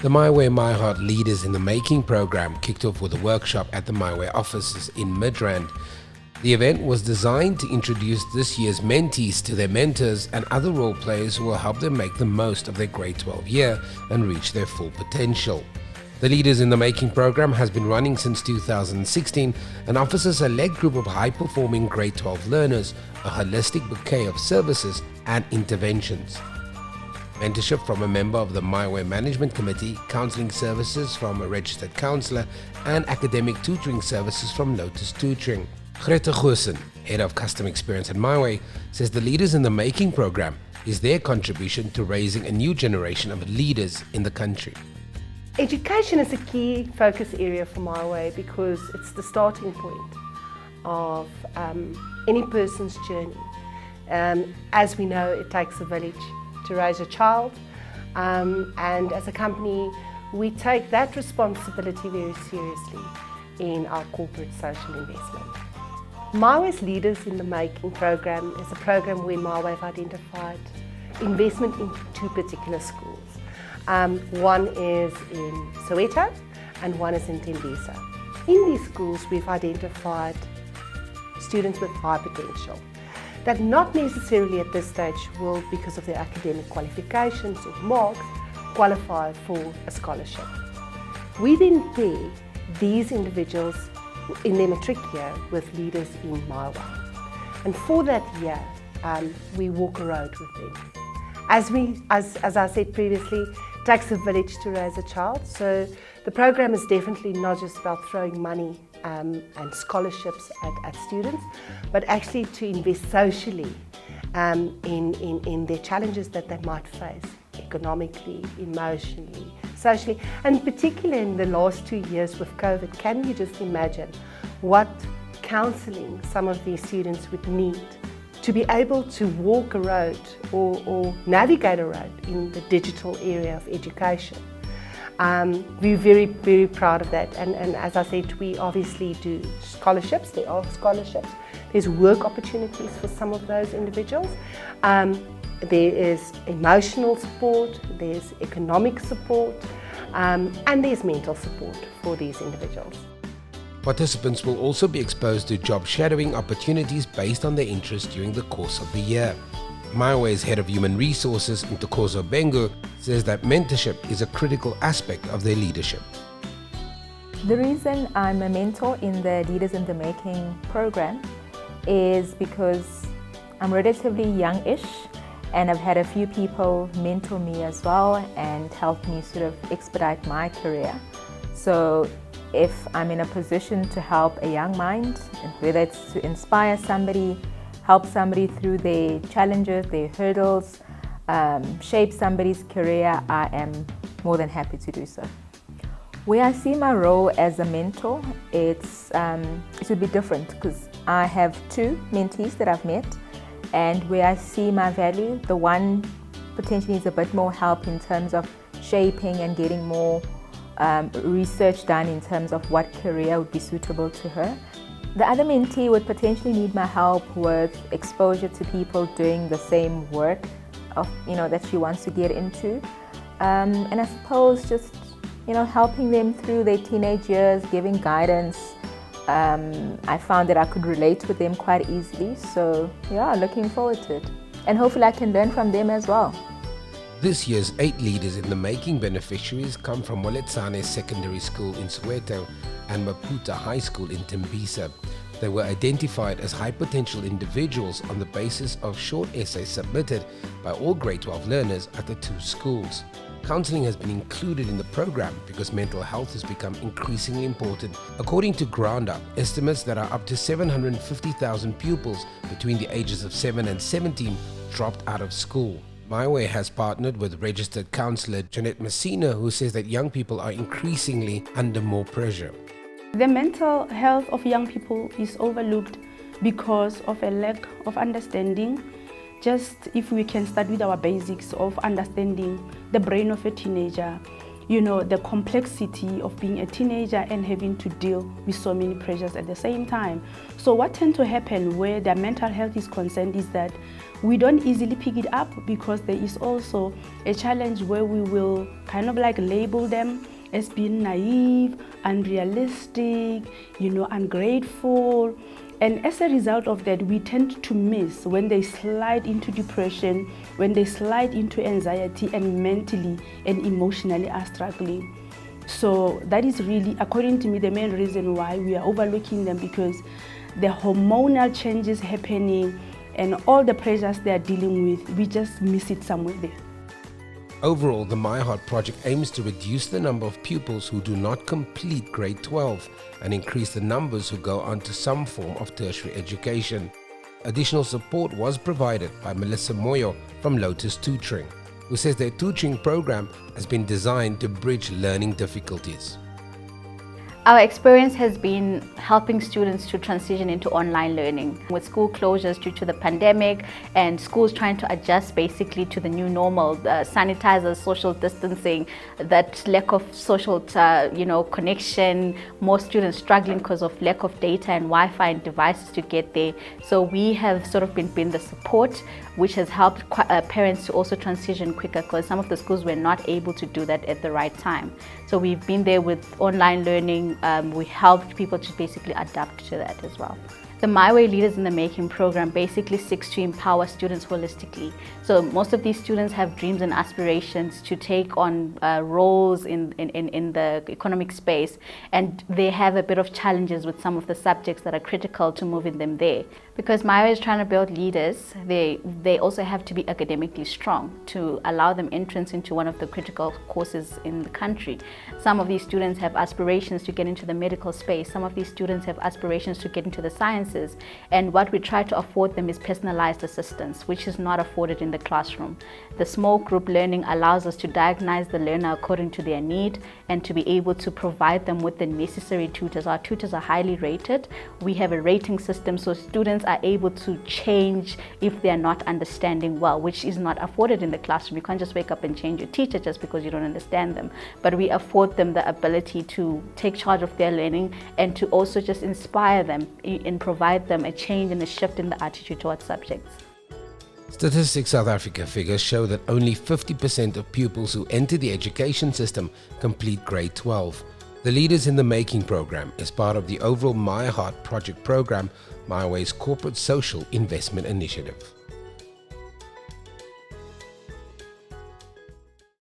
The MiWay My Heart Leaders in the Making program kicked off with a workshop at the MiWay offices in Midrand. The event was designed to introduce this year's mentees to their mentors and other role players who will help them make the most of their grade 12 year and reach their full potential. The Leaders in the Making program has been running since 2016 and offers a select group of high-performing grade 12 learners a holistic bouquet of services and interventions. Mentorship from a member of the MiWay Management Committee, counseling services from a registered counsellor, and academic tutoring services from Lotus Tutoring. Greta Goosen, Head of Customer Experience at MiWay, says the Leaders in the Making program is their contribution to raising a new generation of leaders in the country. Education is a key focus area for MiWay because it's the starting point of any person's journey. As we know, it takes a village to raise a child, and as a company we take that responsibility very seriously in our corporate social investment. MiWay's Leaders in the Making program is a program where MiWay have identified investment in two particular schools. One is in Soweto and one is in Tembisa. In these schools we've identified students with high potential that not necessarily at this stage will, because of their academic qualifications or marks, qualify for a scholarship. We then pair these individuals in their matric year with leaders in MiWay. And for that year, we walk a road with them. As I said previously, it takes a village to raise a child, so the program is definitely not just about throwing money and scholarships at students, but actually to invest socially in their challenges that they might face, economically, emotionally, socially, and particularly in the last 2 years with COVID. Can you just imagine what counselling some of these students would need to be able to walk a road or navigate a road in the digital area of education? We're very, very proud of that, and as I said, we obviously do scholarships. There are scholarships. There's work opportunities for some of those individuals. There is emotional support, there's economic support, and there's mental support for these individuals. Participants will also be exposed to job shadowing opportunities based on their interest during the course of the year. MiWay's Head of Human Resources, Ntokozo Bengu, says that mentorship is a critical aspect of their leadership. The reason I'm a mentor in the Leaders in the Making program is because I'm relatively youngish and I've had a few people mentor me as well and help me sort of expedite my career. So if I'm in a position to help a young mind, whether it's to inspire somebody, help somebody through their challenges, their hurdles, shape somebody's career, I am more than happy to do so. Where I see my role as a mentor, it would be different because I have two mentees that I've met, and where I see my value, the one potentially needs a bit more help in terms of shaping and getting more research done in terms of what career would be suitable to her. The other mentee would potentially need my help with exposure to people doing the same work that she wants to get into. And I suppose just helping them through their teenage years, giving guidance. I found that I could relate with them quite easily. So yeah, looking forward to it. And hopefully I can learn from them as well. This year's 8 Leaders in the Making beneficiaries come from Moletsane Secondary School in Soweto and Maputa High School in Tembisa. They were identified as high potential individuals on the basis of short essays submitted by all grade 12 learners at the two schools. Counseling has been included in the program because mental health has become increasingly important. According to Ground Up, estimates that are up to 750,000 pupils between the ages of 7 and 17 dropped out of school. MiWay has partnered with registered counsellor Jeanette Messina, who says that young people are increasingly under more pressure. The mental health of young people is overlooked because of a lack of understanding. Just if we can start with our basics of understanding the brain of a teenager, the complexity of being a teenager and having to deal with so many pressures at the same time. So what tends to happen where their mental health is concerned is that we don't easily pick it up, because there is also a challenge where we will kind of like label them as being naive, unrealistic, ungrateful. And as a result of that, we tend to miss when they slide into depression, when they slide into anxiety, and mentally and emotionally are struggling. So that is really, according to me, the main reason why we are overlooking them, because the hormonal changes happening and all the pressures they are dealing with, we just miss it somewhere there. Overall, the My Heart project aims to reduce the number of pupils who do not complete grade 12 and increase the numbers who go on to some form of tertiary education. Additional support was provided by Melissa Moyo from Lotus Tutoring, who says their tutoring program has been designed to bridge learning difficulties. Our experience has been helping students to transition into online learning. With school closures due to the pandemic and schools trying to adjust basically to the new normal, sanitizers, social distancing, that lack of social connection, more students struggling because of lack of data and Wi-Fi and devices to get there. So we have sort of been the support, which has helped parents to also transition quicker, because some of the schools were not able to do that at the right time. So we've been there with online learning. We helped people to basically adapt to that as well. The MiWay Leaders in the Making program basically seeks to empower students holistically. So most of these students have dreams and aspirations to take on roles in the economic space, and they have a bit of challenges with some of the subjects that are critical to moving them there. Because MiWay is trying to build leaders, they also have to be academically strong to allow them entrance into one of the critical courses in the country. Some of these students have aspirations to get into the medical space. Some of these students have aspirations to get into the sciences. And what we try to afford them is personalized assistance, which is not afforded in the classroom. The small group learning allows us to diagnose the learner according to their need and to be able to provide them with the necessary tutors. Our tutors are highly rated. We have a rating system, so students are able to change if they are not understanding well, which is not afforded in the classroom. You can't just wake up and change your teacher just because you don't understand them. But we afford them the ability to take charge of their learning and to also just inspire them and provide them a change and a shift in the attitude towards subjects. Statistics South Africa figures show that only 50% of pupils who enter the education system complete grade 12. The Leaders in the Making program is part of the overall My Heart project program, MiWay's corporate social investment initiative.